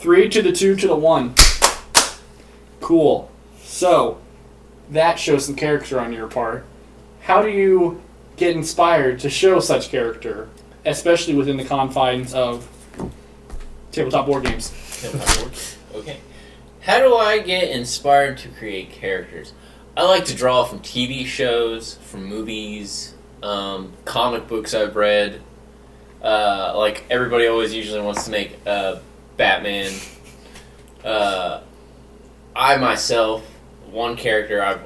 3 to the 2 to the 1. Cool. So, that shows some character on your part. How do you get inspired to show such character, especially within the confines of tabletop board games? Okay. How do I get inspired to create characters? I like to draw from TV shows, from movies, comic books I've read. Like, everybody always usually wants to make Batman. I myself, one character I've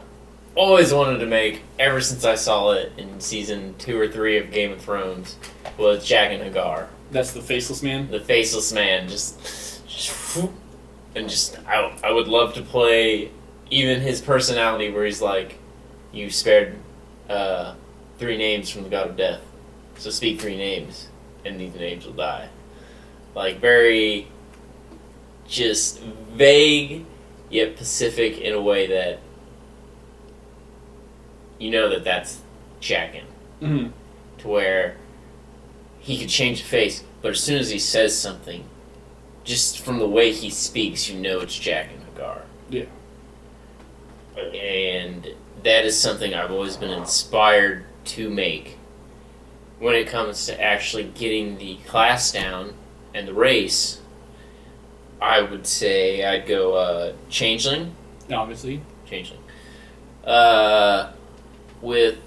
always wanted to make, ever since I saw it in season 2 or 3 of Game of Thrones, was Jaqen H'ghar. That's the Faceless Man? The Faceless Man. I would love to play even his personality where he's like, you spared 3 names from the God of Death, so speak 3 names, and these names will die. Like, very just vague, yet specific in a way that you know that that's Jaqen. Mm-hmm. To where he could change the face, but as soon as he says something, just from the way he speaks, you know it's Jaqen H'ghar. Yeah. And that is something I've always been inspired to make. When it comes to actually getting the class down and the race, I would say I'd go Changeling. Obviously. Changeling. With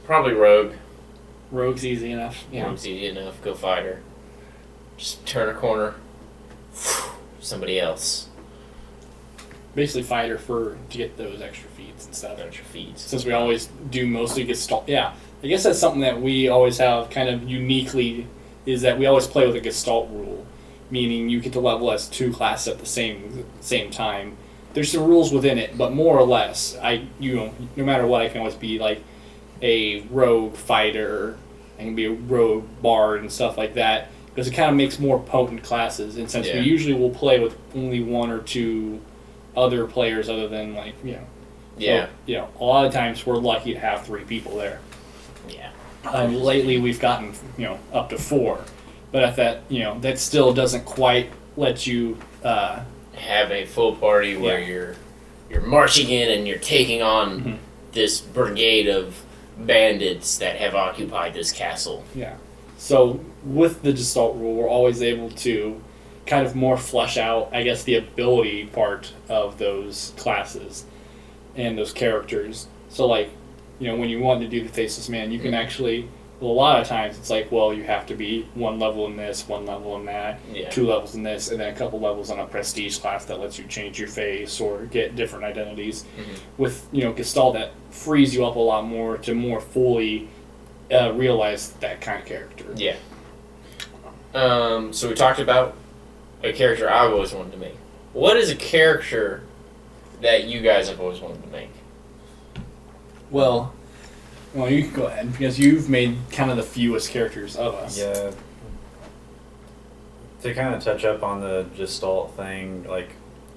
probably Rogue. Rogue's easy enough. Yeah. Rogue's easy enough. Go Fighter. Just turn a corner. Somebody else. Basically fighter to get those extra feats and stuff. Extra feats. Since we always do mostly Gestalt. Yeah. I guess that's something that we always have kind of uniquely, is that we always play with a Gestalt rule. Meaning you get to level as 2 classes at the same time. There's some rules within it, but more or less, no matter what, I can always be like a rogue fighter. I can be a rogue bard and stuff like that, because it kind of makes more potent classes. And since we usually will play with only 1 or 2 other players, other than a lot of times we're lucky to have 3 people there. Yeah. Lately we've gotten up to 4, but at that that still doesn't quite let you have a full party where you're marching in and you're taking on this brigade of bandits that have occupied this castle. Yeah. So with the Gestalt rule, we're always able to kind of more flesh out, I guess, the ability part of those classes and those characters. So when you want to do the Faceless Man, you can actually, a lot of times it's like, well, you have to be 1 level in this, 1 level in that, 2 levels in this, and then a couple levels on a prestige class that lets you change your face or get different identities. With Gestalt, that frees you up a lot more to more fully realize that kind of character. Yeah. So we talked about a character I've always wanted to make. What is a character that you guys have always wanted to make? Well, you can go ahead, because you've made kind of the fewest characters of us. Yeah. To kind of touch up on the Gestalt thing,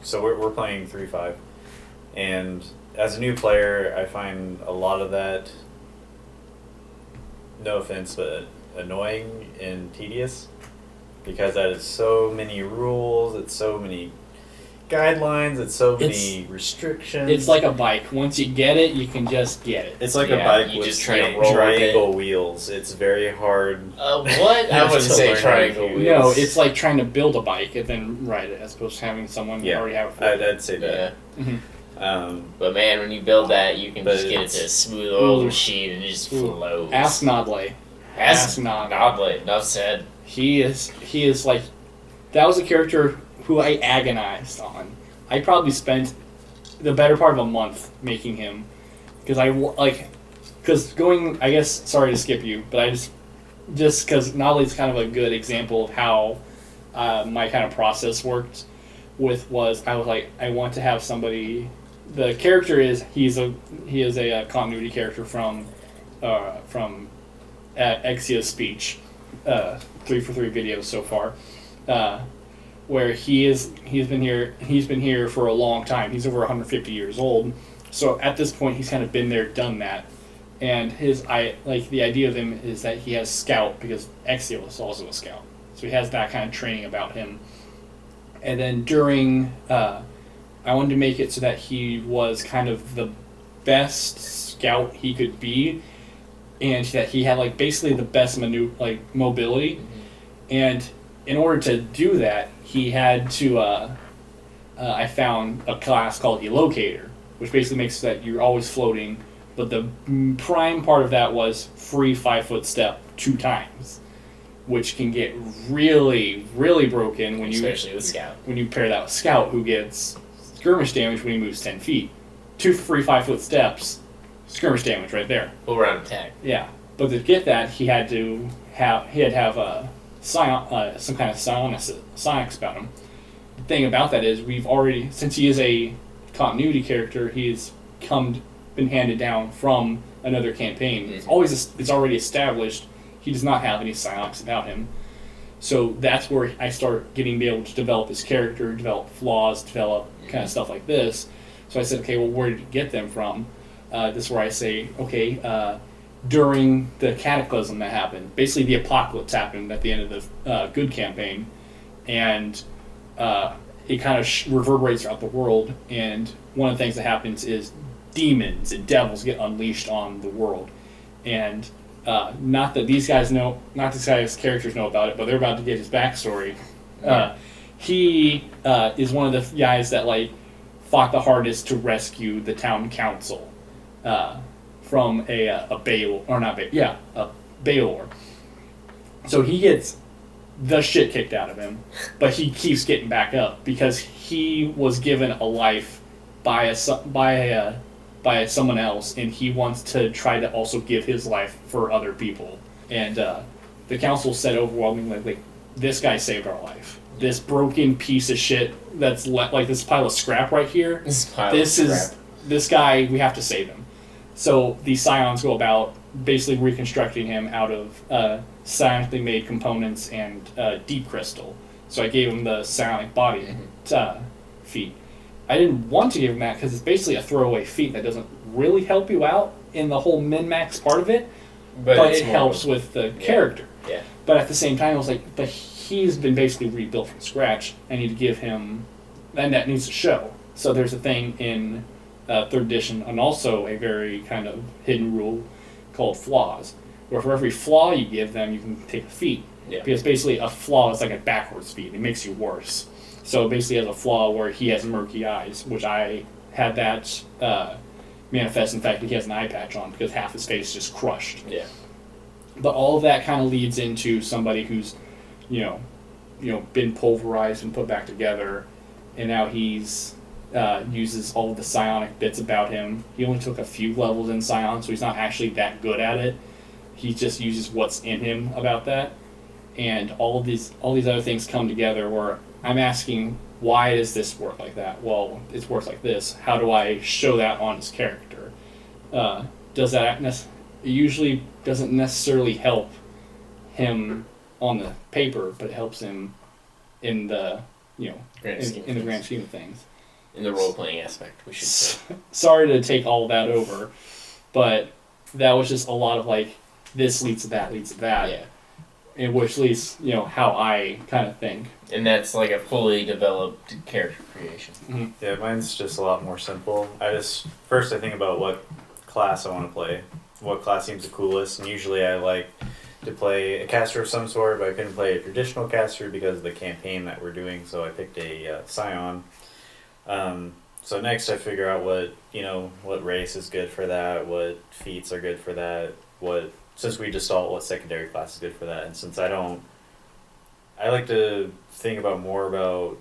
so we're playing 3-5, and as a new player, I find a lot of that, no offense, but annoying and tedious, because that is so many rules, it's so many guidelines, it's so many restrictions. It's like a bike. Once you get it, you can just get it. It's like a bike you with just try to roll triangle wheels. It's very hard. What? I wouldn't say triangle wheels. No, it's like trying to build a bike and then ride it, as opposed to having someone already have it. I'd say that. Yeah. But man, when you build that, you can just get it to a smooth oil machine and it just flows. Ask Nodley. Ask Nodley. Enough said. He is like, that was a character who I agonized on. I probably spent the better part of a month making him, because I guess, sorry to skip you, but I just because Nodley's kind of a good example of how my kind of process worked I was like, I want to have somebody. The character is he is a continuity character from Exia's speech, 3-for-3 videos so far, where he's been here for a long time. He's over 150 years old, so at this point he's kind of been there, done that, and the idea of him is that he has scout, because Exia was also a scout, so he has that kind of training about him. And then during, I wanted to make it so that he was kind of the best scout he could be, and that he had like basically the best mobility. And in order to do that, he had to. I found a class called Elocator, which basically makes it that you're always floating. But the prime part of that was free 5-foot step 2 times, which can get really, really broken especially with Scout. when you pair that with Scout, who gets skirmish damage when he moves 10 feet. 2 free 5-foot steps, skirmish damage right there. Full round attack. Yeah, but to get that, he had to have a some kind of psionics about him. The thing about that is we've already, since he is a continuity character, he's been handed down from another campaign. Mm-hmm. It's already established. He does not have any psionics about him. So that's where I start be able to develop his character, develop flaws, develop kind of stuff like this. So I said, okay, well, where did you get them from? This is where I say, okay, during the cataclysm that happened, basically the apocalypse happened at the end of the good campaign, and it kind of reverberates throughout the world, and one of the things that happens is demons and devils get unleashed on the world. And not that these guys characters know about it, but they're about to get his backstory. He is one of the guys that fought the hardest to rescue the town council from a Baelor. So he gets the shit kicked out of him, but he keeps getting back up because he was given a life by someone else, and he wants to try to also give his life for other people. And the council said overwhelmingly, this guy saved our life. This broken piece of shit that's this pile of scrap right here. This guy, we have to save him. So the Scions go about basically reconstructing him out of psionically made components and deep crystal. So I gave him the psionic body feat. I didn't want to give him that because it's basically a throwaway feat that doesn't really help you out in the whole min-max part of it, but it helps with the character. Yeah. But at the same time, I was like, but he's been basically rebuilt from scratch. I need to give him, and that needs to show. So there's a thing in 3rd edition, and also a very kind of hidden rule called flaws, where for every flaw you give them, you can take a feat. Yeah. Because basically a flaw is like a backwards feat. It makes you worse. So basically has a flaw where he has murky eyes, which I had that manifest. In fact, he has an eye patch on because half his face is just crushed. Yeah. But all of that kind of leads into somebody who's, been pulverized and put back together, and now he's uses all of the psionic bits about him. He only took a few levels in Psion, so he's not actually that good at it. He just uses what's in him about that, and all these other things come together where I'm asking, why does this work like that? Well, it works like this. How do I show that on his character? It usually doesn't necessarily help him on the paper, but it helps him in the grand scheme of things. In the role playing aspect, we should say. Sorry to take all of that over, but that was just a lot of this leads to that, leads to that. Yeah. In which leads, how I kind of think. And that's like a fully developed character creation. Mm-hmm. Yeah, mine's just a lot more simple. First I think about what class I want to play, what class seems the coolest, and usually I like to play a caster of some sort, but I couldn't play a traditional caster because of the campaign that we're doing, so I picked a Scion. So next I figure out what race is good for that, what feats are good for that, since we just saw what secondary class is good for that, and since I like to think more about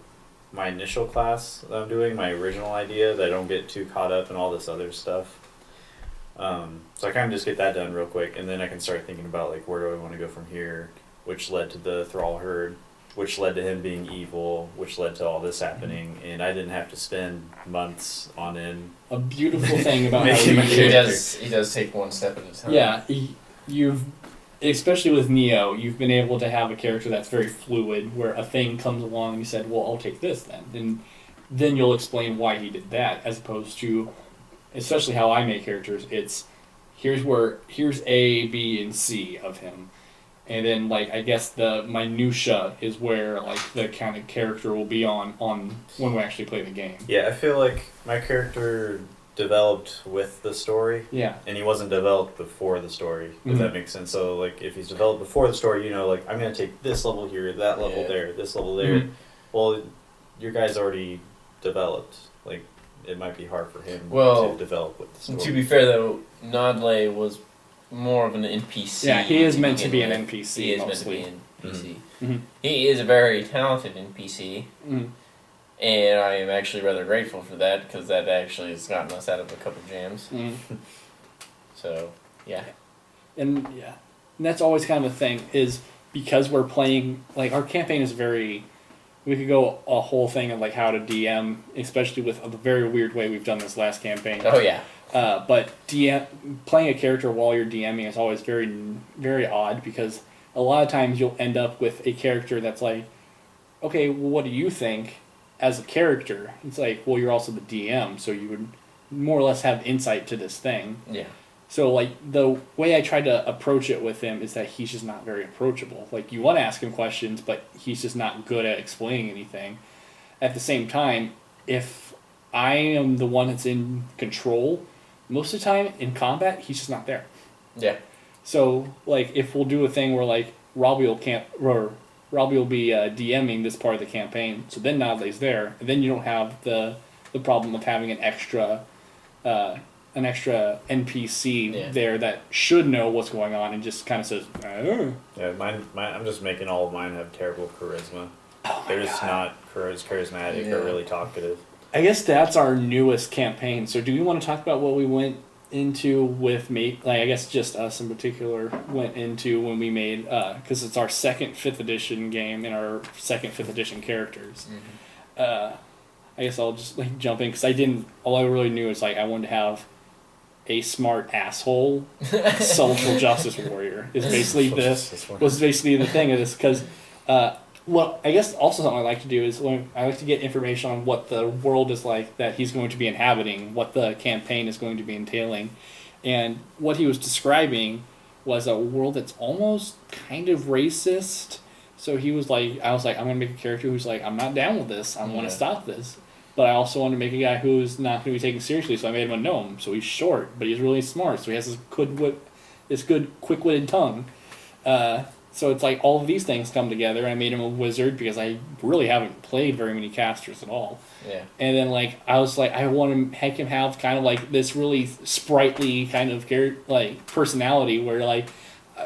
my initial class that I'm doing, my original idea, that I don't get too caught up in all this other stuff. So I kind of just get that done real quick, and then I can start thinking about where do I want to go from here, which led to the Thrall Herd, which led to him being evil, which led to all this happening, and I didn't have to spend months on end. A beautiful thing about Making how my He does take one step at a time. Yeah, especially with Neo, you've been able to have a character that's very fluid, where a thing comes along and you said, well, I'll take this then. And then you'll explain why he did that, as opposed to, especially how I make characters, it's here's A, B, and C of him. and then like I guess the minutia is where like the kind of character will be on when we actually play the game. Yeah, I feel like my character developed with the story, Yeah. and he wasn't developed before the story. If that makes sense. So like, if he's developed before the story, you know, like I'm gonna take this level here, that level there, this level there. Mhm. Well, your guy's already developed. Like, it might be hard for him Well, to develop with the story. To be fair, though, Nodley was more of an NPC. Yeah, he is meant to begin be an with. NPC He is mostly. meant to be an NPC. Mhm. He is a very talented NPC, Mhm. and I am actually rather grateful for that because that actually has gotten us out of a couple jams. Mhm. So, yeah. And yeah, and that's always kind of a thing is because we're playing like our campaign is very. We could go a whole thing of like how to DM, especially with the very weird way we've done this last campaign. Oh, yeah. But playing a character while you're DMing is always very, very odd because a lot of times you'll end up with a character that's like, okay, well, what do you think as a character? It's like, well, you're also the DM, so you would more or less have insight to this thing. Yeah. So, like, the way I try to approach it with him is that he's just not very approachable. Like, you want to ask him questions, but he's just not good at explaining anything. At the same time, if I am the one that's in control, most of the time in combat, he's just not there. Yeah. So, like, if we'll do a thing where, like, Robbie will be DMing this part of the campaign, so then Nodley's there, and then you don't have the problem of having an extra NPC there that should know what's going on and just kind of says, oh. Yeah, mine. I'm just making all of mine have terrible charisma. Oh my They're just God. not charismatic or really talkative. I guess that's our newest campaign. So do we want to talk about what we went into with me? Like, I guess just us in particular went into when we made, because it's our second 5th edition game and our second 5th edition characters. I guess I'll just like jump in because all I really knew is like I wanted to have a smart asshole social justice warrior is basically was basically the thing of this because well I guess also something I like to do is when I like to get information on what the world is like that he's going to be inhabiting, what the campaign is going to be entailing, and what he was describing was a world that's almost kind of racist. So he was like, I was like, I'm gonna make a character who's like, I'm not down with this, I want to stop this. But I also want to make a guy who's not going to be taken seriously, so I made him a gnome. So he's short, but he's really smart. So he has this good quick-witted tongue. So it's like all of these things come together. And I made him a wizard because I really haven't played very many casters at all. Yeah. And then like I was like, I want to make him have kind of like this really sprightly kind of like personality where like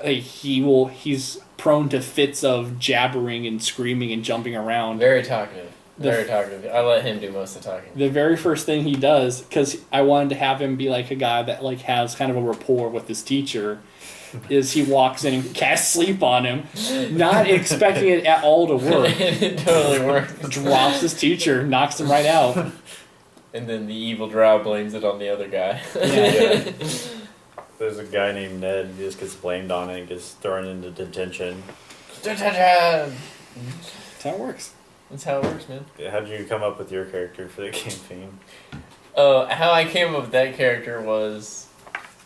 he's prone to fits of jabbering and screaming and jumping around. Very talkative. Very talkative. I let him do most of the talking. The very first thing he does, because I wanted to have him be like a guy that like has kind of a rapport with his teacher, is he walks in and casts sleep on him, not expecting it at all to work. It totally works. Drops his teacher, knocks him right out. And then the evil drow blames it on the other guy. Yeah. There's a guy named Ned. He just gets blamed on it and gets thrown into detention. That's how it works. That's how it works, man. How did you come up with your character for the campaign? How I came up with that character was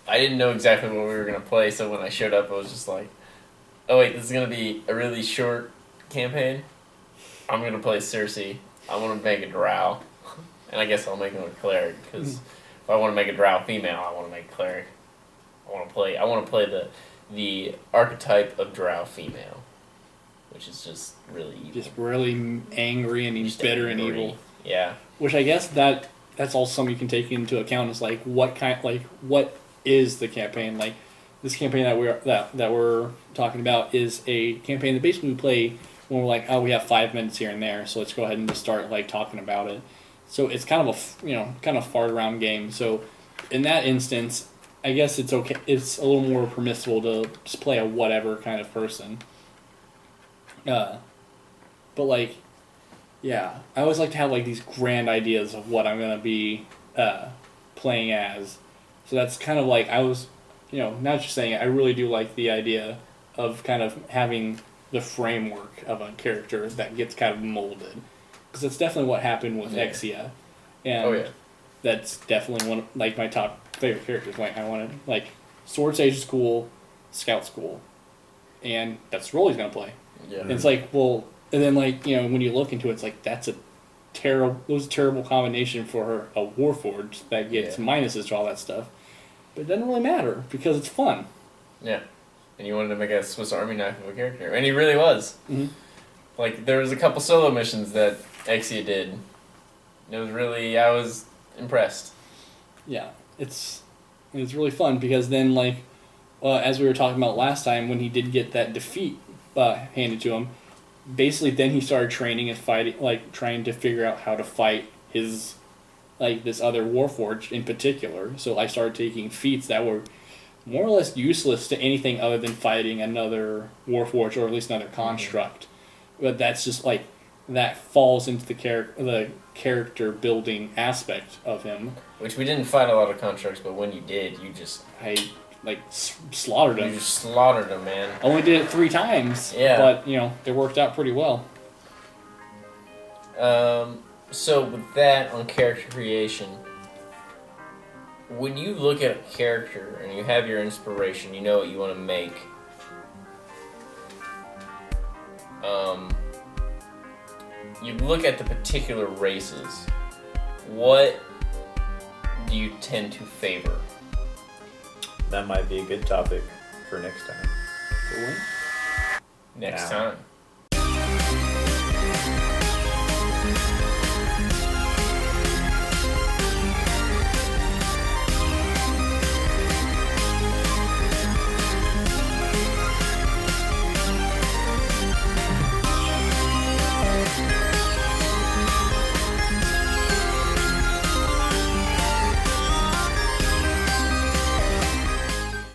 I didn't know exactly what we were going to play, so when I showed up, I was just like, oh wait, this is going to be a really short campaign. I'm going to play Cersei. I want to make a drow. And I guess I'll make him a cleric, because if I want to make a drow female, I want to make a cleric. I want to play the archetype of drow female, which is just really evil. Just really angry and he's Just bitter and angry. evil. Yeah. Which I guess that's also something you can take into account is like what is the campaign like? This campaign that we're talking about is a campaign that basically we play when we're like, oh, we have 5 minutes here and there, so let's go ahead and just start like talking about it. So it's kind of kind of fart around game. So in that instance, I guess it's okay. It's a little more permissible to just play a whatever kind of person. But like, yeah, I always like to have like these grand ideas of what I'm gonna be playing as. So that's kind of like I was, not just saying it. I really do like the idea of kind of having the framework of a character that gets kind of molded, because that's definitely what happened with Exia, and that's definitely one of like my top favorite characters. Like I wanted like Sword Sage is cool, Scout's cool, and that's the role he's gonna play. Yeah. And it's like, well, and then like when you look into it, it's like that's a terrible combination for a Warforged that gets minuses to all that stuff. But it doesn't really matter because it's fun. Yeah. And you wanted to make a Swiss Army knife of a character, and he really was. Mm-hmm. Like there was a couple solo missions that Exia did. It was really, I was impressed. Yeah, it's really fun because then as we were talking about last time, when he did get that defeat handed to him, basically then he started training and fighting, like trying to figure out how to fight his this other Warforged in particular. So I started taking feats that were more or less useless to anything other than fighting another Warforged or at least another construct. But that's just that falls into the character building aspect of him. Which we didn't fight a lot of constructs, but when you did, you just Slaughtered him. You just slaughtered him, man. I only did it 3 times. Yeah. But they worked out pretty well. So with that on character creation, when you look at a character and you have your inspiration, you know what you want to make. You look at the particular races. What do you tend to favor? That might be a good topic for next time. Next Now. time.